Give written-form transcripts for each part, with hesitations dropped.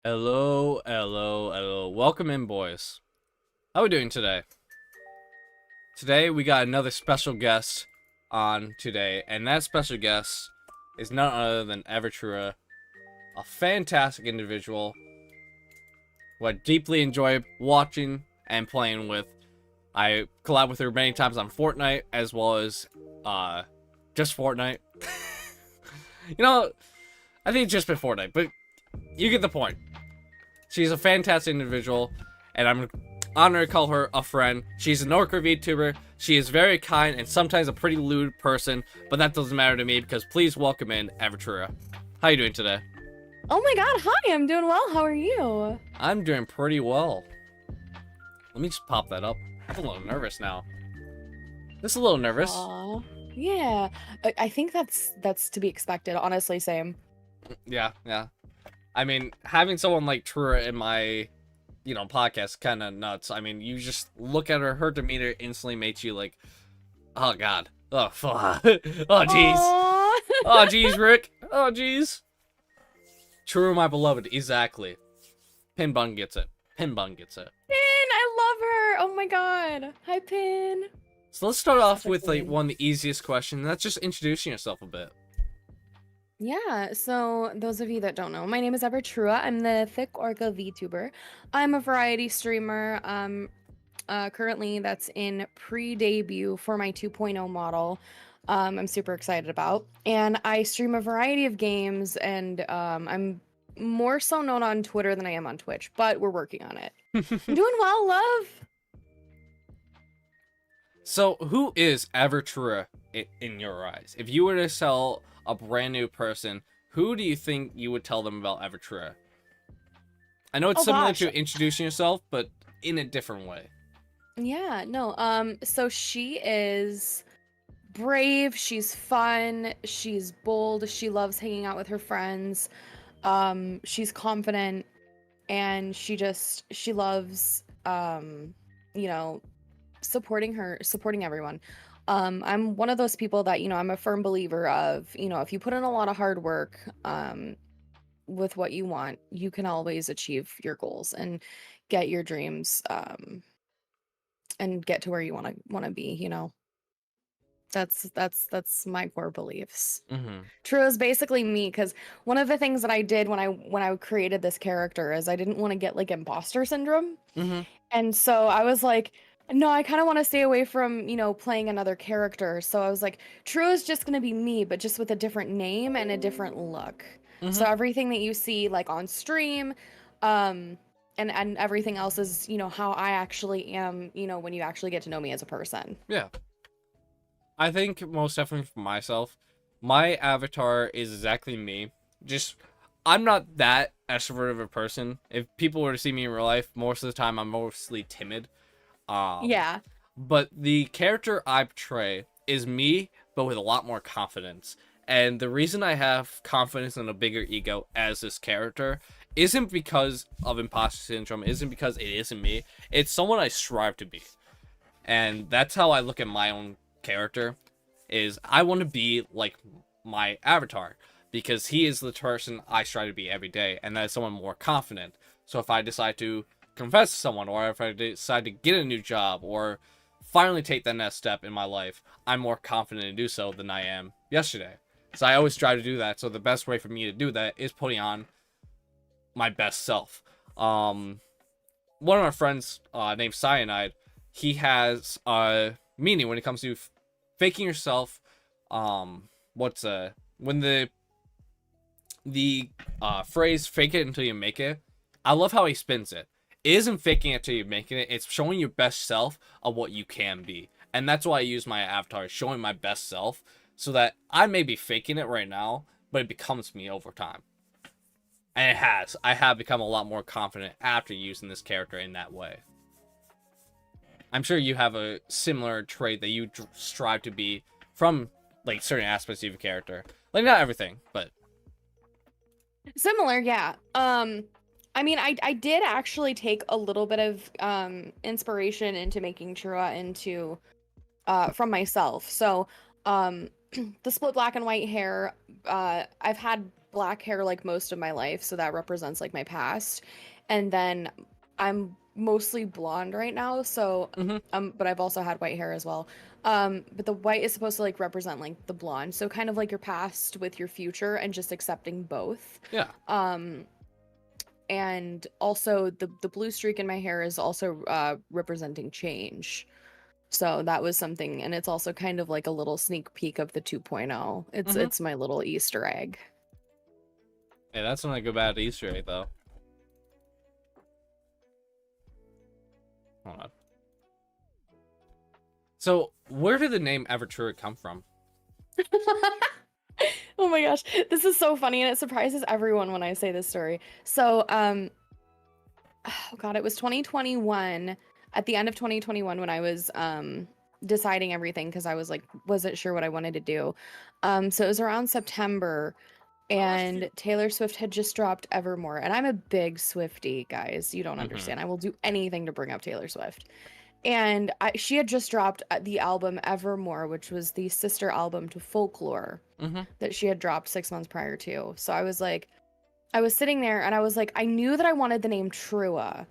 Hello, hello, hello. Welcome in, boys. How are we doing today? Today, we got another special guest on today, and that special guest is none other than Evertrua, a fantastic individual who I deeply enjoy watching and playing with. I collab with her many times on Fortnite, as well as, just Fortnite. I think it's just been Fortnite, but you get the point. She's a fantastic individual, and I'm honored to call her a friend. She's an Orca VTuber. She is very kind and sometimes a pretty lewd person, but that doesn't matter to me because please welcome in Evertrua. How you doing today? Oh my god, hi, I'm doing well. How are you? I'm doing pretty well. Let me just pop that up. I'm a little nervous now. Just a little nervous. Aw, yeah. I think that's to be expected, honestly, same. Yeah. I mean, having someone like Trua in my, podcast kind of nuts. I mean, you just look at her demeanor instantly makes you like, oh god. Oh, fuck. Oh, jeez. Aw. Oh, jeez, Rick. Oh, jeez. True, my beloved. Exactly. Pinbun gets it. Pinbun gets it. Pin, I love her. Oh my god. Hi, Pin. So let's start off Such a with like queen. one of the easiest questions. And that's just introducing yourself a bit. Yeah, so those of you that don't know, my name is Evertrua. I'm the Thick Orca VTuber. I'm a variety streamer. Currently that's in pre-debut for my 2.0 model. I'm super excited about. And I stream a variety of games, and I'm more so known on Twitter than I am on Twitch, but we're working on it. I'm doing well, love. So, who is Evertrua in your eyes? If you were to tell a brand new person, who do you think you would tell them about Evertrua? I know it's Oh similar gosh. to introducing yourself, but in a different way. Yeah, no. So she is brave, she's fun, she's bold, she loves hanging out with her friends. She's confident, and she loves you know supporting everyone. I'm one of those people that, I'm a firm believer of, if you put in a lot of hard work with what you want, you can always achieve your goals and get your dreams, and get to where you want to be. That's my core beliefs. Mm-hmm. True is basically me, because one of the things that I did when I created this character is I didn't want to get like imposter syndrome. Mm-hmm. And so I was like, no, I kind of want to stay away from, playing another character. So I was like, True is just going to be me, but just with a different name and a different look. Mm-hmm. So everything that you see like on stream, um, and everything else is, how I actually am, when you actually get to know me as a person. Yeah. I think most definitely for myself, my avatar is exactly me. Just, I'm not that extroverted of a person. If people were to see me in real life, most of the time I'm mostly timid. Um, Yeah. but the character I portray is me, but with a lot more confidence. And the reason I have confidence and a bigger ego as this character isn't because of imposter syndrome, isn't because it isn't me. It's someone I strive to be. And that's how I look at my own character, is I want to be like my avatar because he is the person I strive to be every day, and that is someone more confident. So if I decide to confess to someone, or if I decide to get a new job, or finally take that next step in my life, I'm more confident to do so than I am yesterday. So I always try to do that. So the best way for me to do that is putting on my best self. One of our friends named Cyanide, he has meaning when it comes to faking yourself. What's when the phrase "fake it until you make it." I love how he spins it. It isn't faking it till you're making it. It's showing your best self of what you can be, and that's why I use my avatar, showing my best self, so that I may be faking it right now, but it becomes me over time. And it has. I have become a lot more confident after using this character in that way. I'm sure you have a similar trait that you strive to be from like certain aspects of your character. Like not everything, but Similar, yeah. I mean, I did actually take a little bit of inspiration into making Chura into from myself. So, the split black and white hair, I've had black hair like most of my life, so that represents like my past. And then I'm mostly blonde right now, so Mm-hmm. but I've also had white hair as well. But the white is supposed to like represent like the blonde, so kind of like your past with your future and just accepting both. Yeah. Um, and also the blue streak in my hair is also representing change. So that was something, and it's also kind of like a little sneak peek of the 2.0. Mm-hmm. It's my little Easter egg. Hey, that's not a good bad Easter egg though. Hold on. So, where did the name Evertrue come from? Oh my gosh, this is so funny and it surprises everyone when I say this story. So, oh God, it was 2021, at the end of 2021 when I was deciding everything because I was like wasn't sure what I wanted to do. So it was around September and Taylor Swift had just dropped Evermore, and I'm a big Swiftie, guys. You don't Mm-hmm. understand. I will do anything to bring up Taylor Swift. And she had just dropped the album Evermore, which was the sister album to Folklore Mm-hmm. that she had dropped 6 months prior to. So I was like, I was sitting there and I was like, I knew that I wanted the name Trua,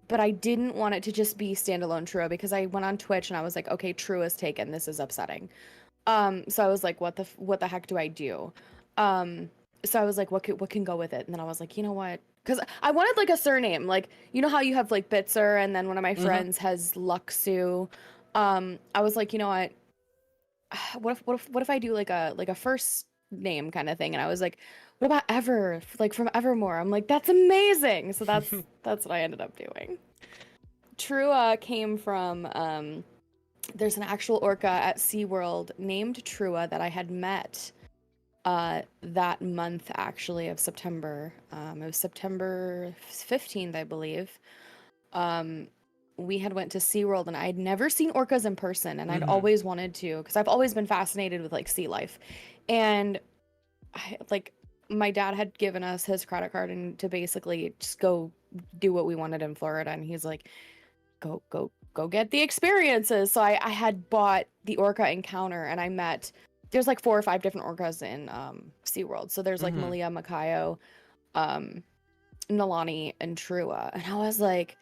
but I didn't want it to just be standalone Trua because I went on Twitch and I was like, okay, Trua's taken. This is upsetting. So I was like, what the heck do I do? So I was like, what can go with it? And then I was like, you know what? Because I wanted like a surname, like you know how you have like Bitzer, and then one of my Mm-hmm. friends has Luxu. I was like, you know what? What if I do like a first name kind of thing? And I was like, what about Ever? Like from Evermore? I'm like, that's amazing. So that's what I ended up doing. Trua came from there's an actual orca at SeaWorld named Trua that I had met that month actually of September. It was September 15th, I believe. Um, we had went to SeaWorld and I'd never seen orcas in person and I'd Mm-hmm. always wanted to because I've always been fascinated with like sea life. And I like my dad had given us his credit card and to basically just go do what we wanted in Florida, and he's like, go get the experiences. So I had bought the orca encounter and I met there's like 4 or 5 different orcas in SeaWorld. So there's like Mm-hmm. Malia, Makayo, um, Nalani, and Trua. And I was like,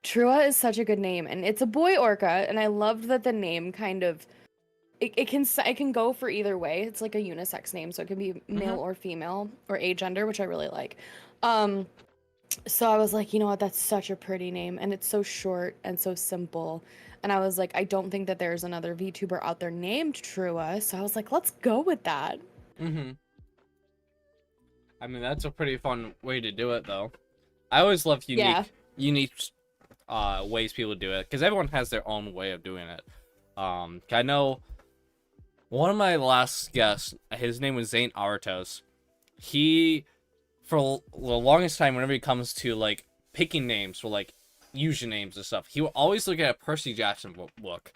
Trua is such a good name. And it's a boy orca, and I loved that the name kind of it can go for either way. It's like a unisex name, so it can be Mm-hmm. male or female or agender, which I really like. Um, so I was like, you know what, that's such a pretty name and it's so short and so simple. And I was like, I don't think that there's another VTuber out there named Trua. So I was like, let's go with that. Mm-hmm. I mean, that's a pretty fun way to do it, though. I always love Yeah. unique ways people do it because everyone has their own way of doing it. I know one of my last guests, his name was Zane Artos. He, for the longest time, whenever it comes to like picking names for like usernames and stuff, he will always look at a Percy Jackson book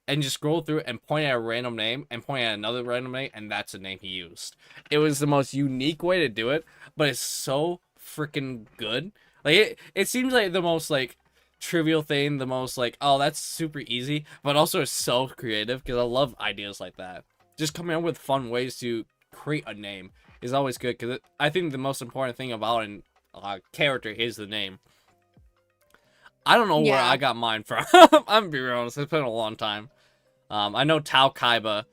and just scroll through and point at a random name and point at another random name, and that's the name he used. It was the most unique way to do it, but it's so freaking good. Like it seems like the most like trivial thing, the most like, oh, that's super easy, but also it's so creative because I love ideas like that. Just coming up with fun ways to create a name is always good because I think the most important thing about a character is the name. I don't know where Yeah. I got mine from. I'm gonna be real honest, it's been a long time. I know TauKaiba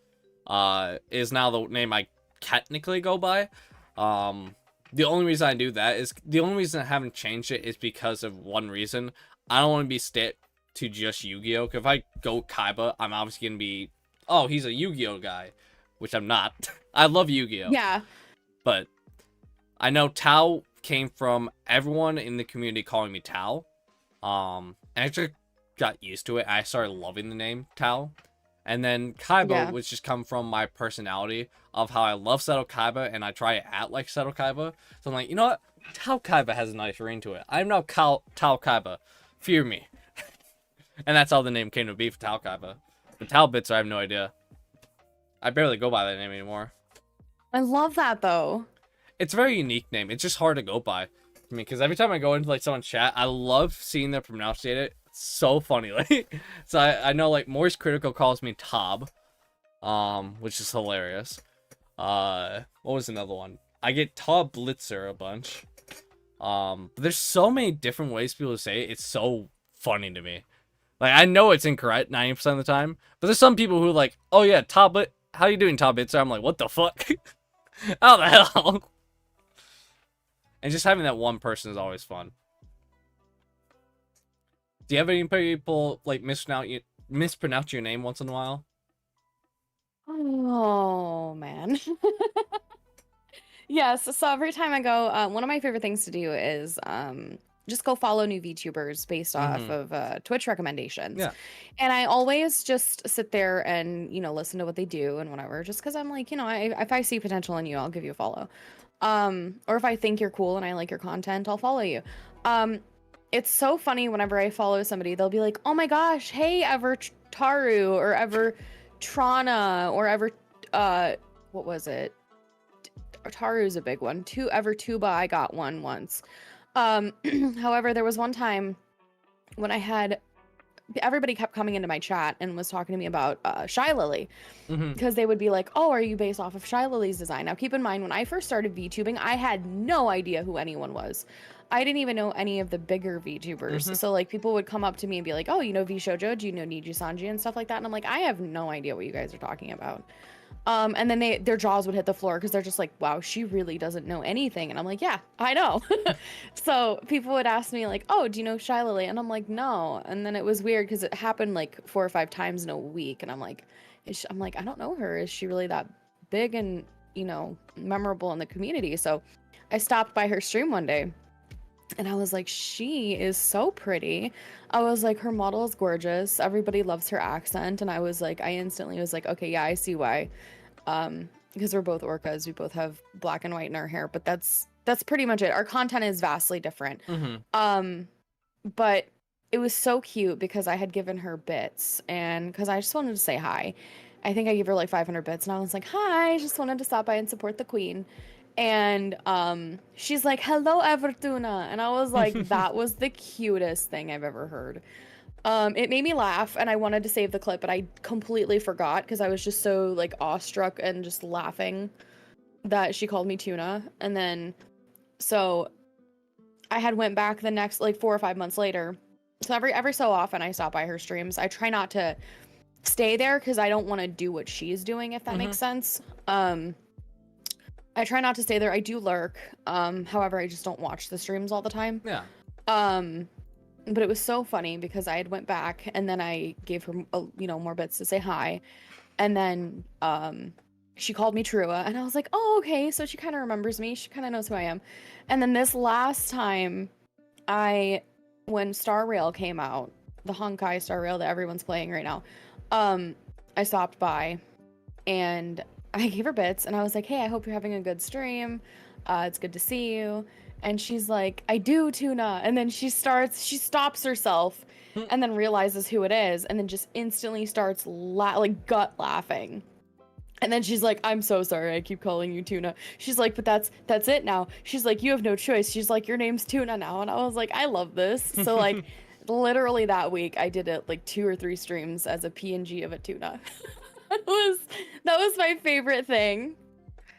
is now the name I technically go by. The only reason I do that is the only reason I haven't changed it is because of one reason. I don't want to be stick to just Yu-Gi-Oh! Because if I go Kaiba, I'm obviously gonna be, oh, he's a Yu-Gi-Oh! Guy, which I'm not. I love Yu-Gi-Oh! Yeah. But I know Tau came from everyone in the community calling me Tau. And I just got used to it. I started loving the name Tau. And then Kaiba, Yeah. which just come from my personality of how I love Seto Kaiba and I try to act like Seto Kaiba. So I'm like, you know what? Tau Kaiba has a nice ring to it. I'm now Tau Kaiba. Fear me. And that's how the name came to be for Tau Kaiba. The TauBitzer, I have no idea. I barely go by that name anymore. I love that though. It's a very unique name. It's just hard to go by. I mean, because every time I go into like someone's chat, I love seeing them pronunciate it. It's so funny. Like, so I know like Moist Critical calls me Tob, which is hilarious. What was another one? I get TauBitzer a bunch. But there's so many different ways people say it. It's so funny to me. Like, I know it's incorrect 90% of the time, but there's some people who are like, oh yeah, how you doing, TauBitzer? I'm like, what the fuck? How the hell? And just having that one person is always fun. Do you have any people like mispronounce your name once in a while? Oh man. Yes, so every time I go, one of my favorite things to do is just go follow new VTubers based off Mm-hmm. of Twitch recommendations. Yeah. And I always just sit there and, listen to what they do and whatever, just because I'm like, if I see potential in you, I'll give you a follow. Or if I think you're cool and I like your content, I'll follow you. It's so funny whenever I follow somebody, they'll be like, oh my gosh, hey, Ever Taru or Ever Trana or Ever, what was it? Taru's a big one. Ever Tuba, I got one once. However, there was one time when everybody kept coming into my chat and was talking to me about Shy Lily, Mm-hmm. because they would be like, oh, are you based off of Shy Lily's design? Now keep in mind, when I first started VTubing, I had no idea who anyone was. I didn't even know any of the bigger VTubers. Mm-hmm. So like people would come up to me and be like, oh, you know V Shoujo, do you know Niji Sanji and stuff like that? And I'm like, I have no idea what you guys are talking about. And then their jaws would hit the floor because they're just like, wow, she really doesn't know anything. And I'm like, yeah, I know. So people would ask me like, oh, do you know Shy Lily? And I'm like, no. And then it was weird because it happened like 4 or 5 times in a week. And I'm like, I don't know her. Is she really that big and, memorable in the community? So I stopped by her stream one day and I was like, she is so pretty. I was like, her model is gorgeous. Everybody loves her accent. And I instantly was like, okay, yeah, I see why. Because we're both orcas. We both have black and white in our hair, but that's pretty much it. Our content is vastly different. Mm-hmm. But it was so cute because I had given her bits and because I just wanted to say hi. I think I gave her like 500 bits and I was like, hi, just wanted to stop by and support the queen. And she's like, hello, Evertuna. And I was like, that was the cutest thing I've ever heard. It made me laugh and I wanted to save the clip, but I completely forgot because I was just so like awestruck and just laughing that she called me Tuna. And then so I had went back the next like 4 or 5 months later. So every so often I stop by her streams. I try not to stay there because I don't want to do what she's doing, if that makes sense. I try not to stay there. I do lurk. However, I just don't watch the streams all the time. Yeah. But it was so funny because I had went back and then I gave her, more bits to say hi. And then she called me Trua and I was like, oh, okay. So she kind of remembers me. She kind of knows who I am. And then this last time when Star Rail came out, the Honkai Star Rail that everyone's playing right now, I stopped by and I gave her bits and I was like, hey, I hope you're having a good stream. It's good to see you. And she's like, I do, Tuna. And then she stops herself and then realizes who it is and then just instantly starts gut laughing. And then she's like, I'm so sorry, I keep calling you Tuna. She's like, but that's it now. She's like, you have no choice. She's like, your name's Tuna now. And I was like, I love this. So like literally that week I did it like 2 or 3 streams as a PNG of a tuna. that was my favorite thing.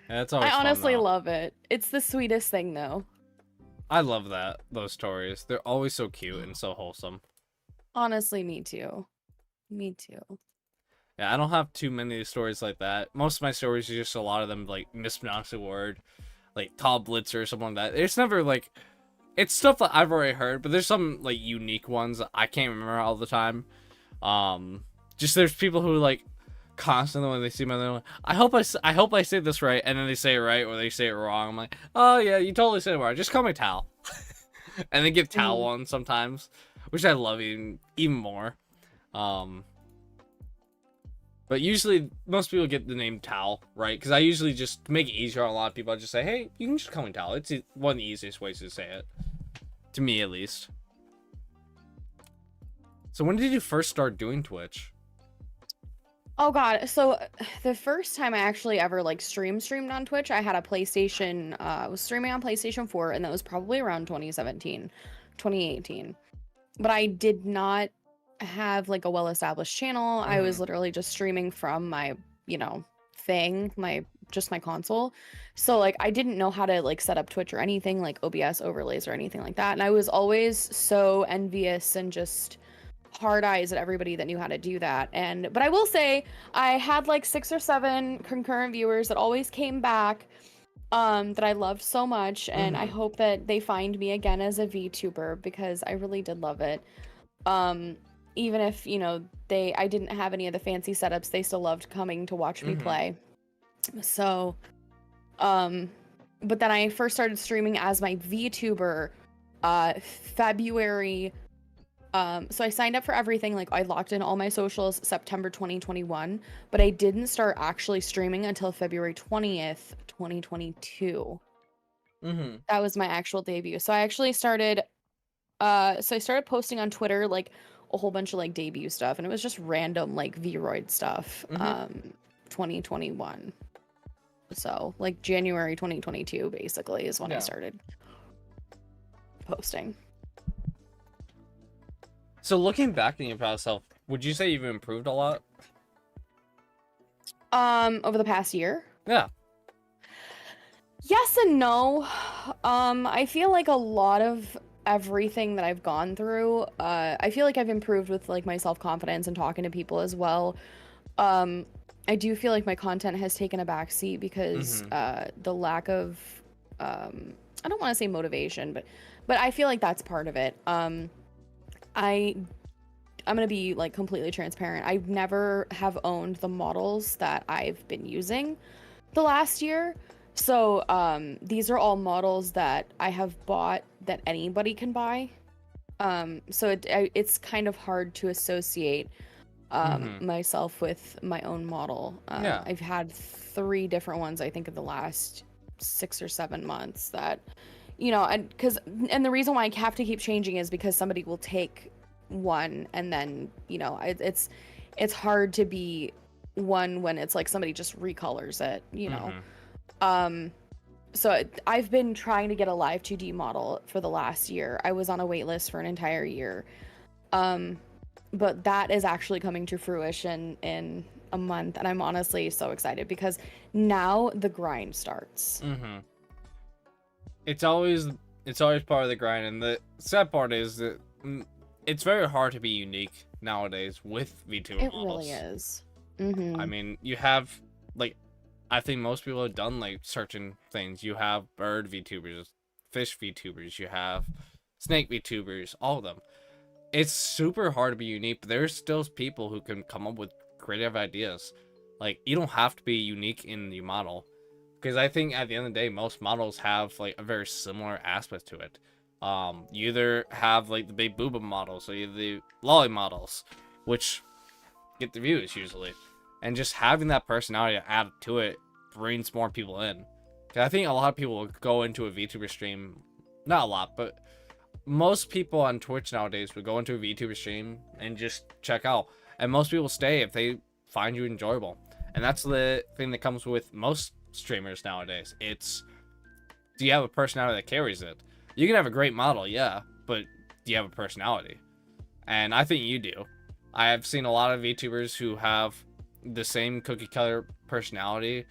Yeah, that's always I honestly fun, love it. It's the sweetest thing though. I love those stories. They're always so cute and so wholesome. Honestly, me too. Me too. Yeah, I don't have too many stories like that. Most of my stories are just a lot of them like mispronounce a word, like TauBitzer or something like that. It's never like, it's stuff that I've already heard, but there's some like unique ones that I can't remember all the time. Just there's people who like constantly when they see me, they're like, I hope I say this right, and then they say it right or they say it wrong. I'm like, oh yeah, you totally said it right. Just call me Tal, and they give Tal one sometimes, which I love even more. But usually most people get the name Tal right because I usually just to make it easier on a lot of people. I just say, hey, you can just call me Tal. It's one of the easiest ways to say it, to me at least. So when did you first start doing Twitch? Oh god, so the first time I actually ever like streamed on Twitch, I had a PlayStation, I was streaming on PlayStation 4 and that was probably around 2017, 2018. But I did not have like a well-established channel. I was literally just streaming from my, thing, my just my console. So like I didn't know how to like set up Twitch or anything like OBS overlays or anything like that. And I was always so envious and just hard eyes at everybody that knew how to do that. But I will say I had like 6 or 7 concurrent viewers that always came back that I loved so much, and I hope that they find me again as a VTuber because I really did love it. Even if, you know, I didn't have any of the fancy setups, they still loved coming to watch me play. So, but then I first started streaming as my VTuber February. So I signed up for everything, like I locked in all my socials September 2021, but I didn't start actually streaming until February 20th, 2022. That was my actual debut. So I actually started posting on Twitter like a whole bunch of like debut stuff, and it was just random like Vroid stuff. 2021. So like January 2022 basically is when I started posting. So looking back in your past self, would you say you've improved a lot? Over the past year? Yeah. Yes and no. I feel like a lot of everything that I've gone through, I feel like I've improved with like my self-confidence and talking to people as well. I do feel like my content has taken a backseat because the lack of I don't want to say motivation, but I feel like that's part of it. I'm gonna be like completely transparent. I never have owned the models that I've been using the last year. So these are all models that I have bought that anybody can buy. So it's kind of hard to associate myself with my own model. I've had 3 different ones, I think, in the last 6 or 7 months that, you know, and the reason why I have to keep changing is because somebody will take one and then, you know, it's hard to be one when it's like somebody just recolors it, you know. So I've been trying to get a live 2D model for the last year. I was on a wait list for an entire year. But that is actually coming to fruition in a month, and I'm honestly so excited because now the grind starts. It's always part of the grind, and the sad part is that it's very hard to be unique nowadays with VTuber models. It really is. I mean, you have like, I think most people have done like certain things. You have bird VTubers, fish VTubers, you have snake VTubers, all of them. It's super hard to be unique, but there's still people who can come up with creative ideas. Like, you don't have to be unique in the model, because I think at the end of the day, most models have like a very similar aspect to it. You either have like the big booba models, or either the lolly models, which get the views usually, and just having that personality added to it brings more people in. 'Cause I think a lot of people will go into a VTuber stream, not a lot, but most people on Twitch nowadays would go into a VTuber stream and just check out, and most people stay if they find you enjoyable. And that's the thing that comes with most streamers nowadays. It's, do you have a personality that carries it? You can have a great model, yeah, but do you have a personality? And I think you do. I have seen a lot of VTubers who have the same cookie cutter personality,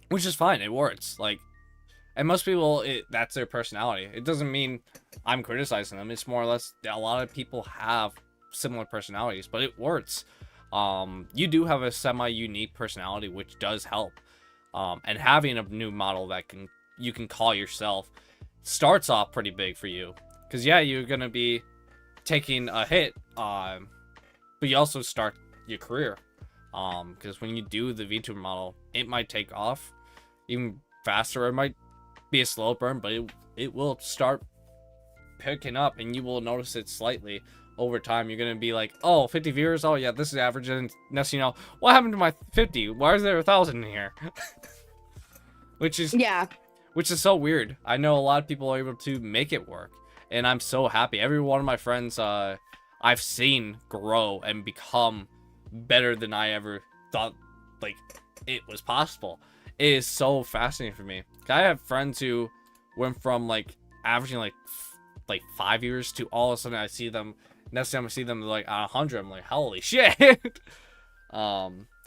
which is fine. It works. Like, and most people, that's their personality. It doesn't mean I'm criticizing them. It's more or less a lot of people have similar personalities, but it works. You do have a semi-unique personality, which does help. And having a new model that you can call yourself starts off pretty big for you. Because, yeah, you're going to be taking a hit, but you also start your career. Because when you do the VTuber model, it might take off even faster. It might be a slow burn, but it will start picking up, and you will notice it slightly over time. You're gonna be like, oh, 50 viewers, oh yeah, this is average, and next you know, what happened to my 50? Why is there 1,000 in here? which is so weird. I know a lot of people are able to make it work, and I'm so happy. Every one of my friends I've seen grow and become better than I ever thought like it was possible. It is so fascinating for me. I have friends who went from like averaging like 5 years to all of a sudden I see them, next time I see them like 100, I'm like, holy shit.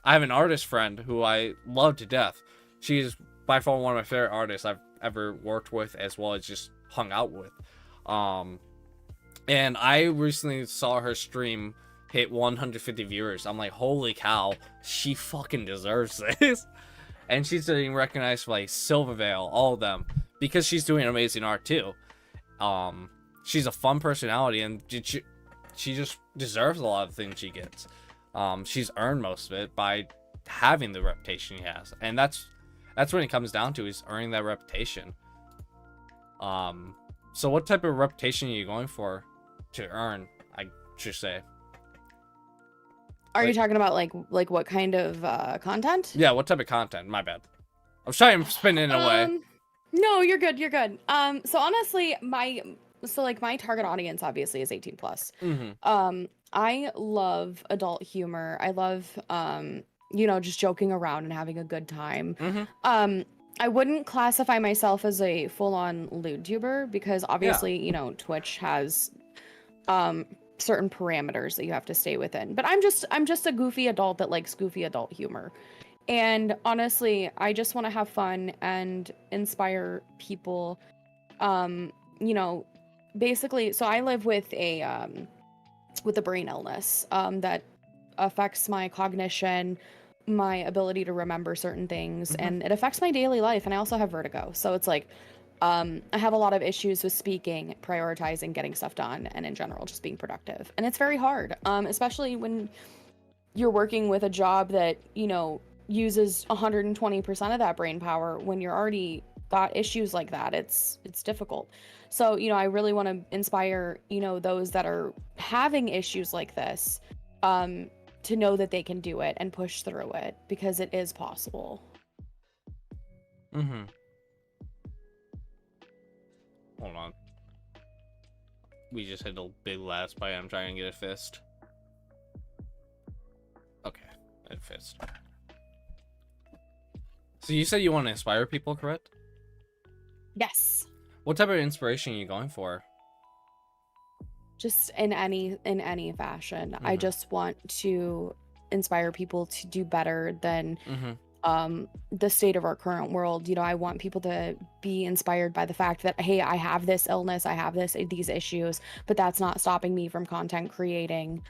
I have an artist friend who I love to death. She's by far one of my favorite artists I've ever worked with, as well as just hung out with. Um, and I recently saw her stream hit 150 viewers. I'm like, holy cow, she fucking deserves this. And she's getting recognized by Silvervale, all of them, because she's doing amazing art too. She's a fun personality, and she just deserves a lot of things she gets. She's earned most of it by having the reputation she has, and that's what it comes down to, is earning that reputation. So what type of reputation are you going for to earn, I should say? Are you talking about like what kind of content? Yeah, what type of content? My bad. I was trying to spin it away. No, you're good. You're good. So honestly, my target audience obviously is 18 plus. I love adult humor. I love just joking around and having a good time. I wouldn't classify myself as a full-on lewd tuber, because obviously, Twitch has certain parameters that you have to stay within. But I'm just a goofy adult that likes goofy adult humor. And honestly, I just want to have fun and inspire people. Basically, so I live with a brain illness that affects my cognition, my ability to remember certain things, and it affects my daily life. And I also have vertigo. So it's like, I have a lot of issues with speaking, prioritizing, getting stuff done, and in general, just being productive. And it's very hard, especially when you're working with a job that, uses 120% of that brain power. When you're already got issues like that, it's difficult. So, I really want to inspire, those that are having issues like this, to know that they can do it and push through it, because it is possible. Hold on. We just hit a big last bite. I'm trying to get a fist. Okay, a fist. So you said you want to inspire people, correct? Yes. What type of inspiration are you going for? Just in any fashion. I just want to inspire people to do better than the state of our current world. I want people to be inspired by the fact that, hey, I have this illness, I have these issues, but that's not stopping me from content creating.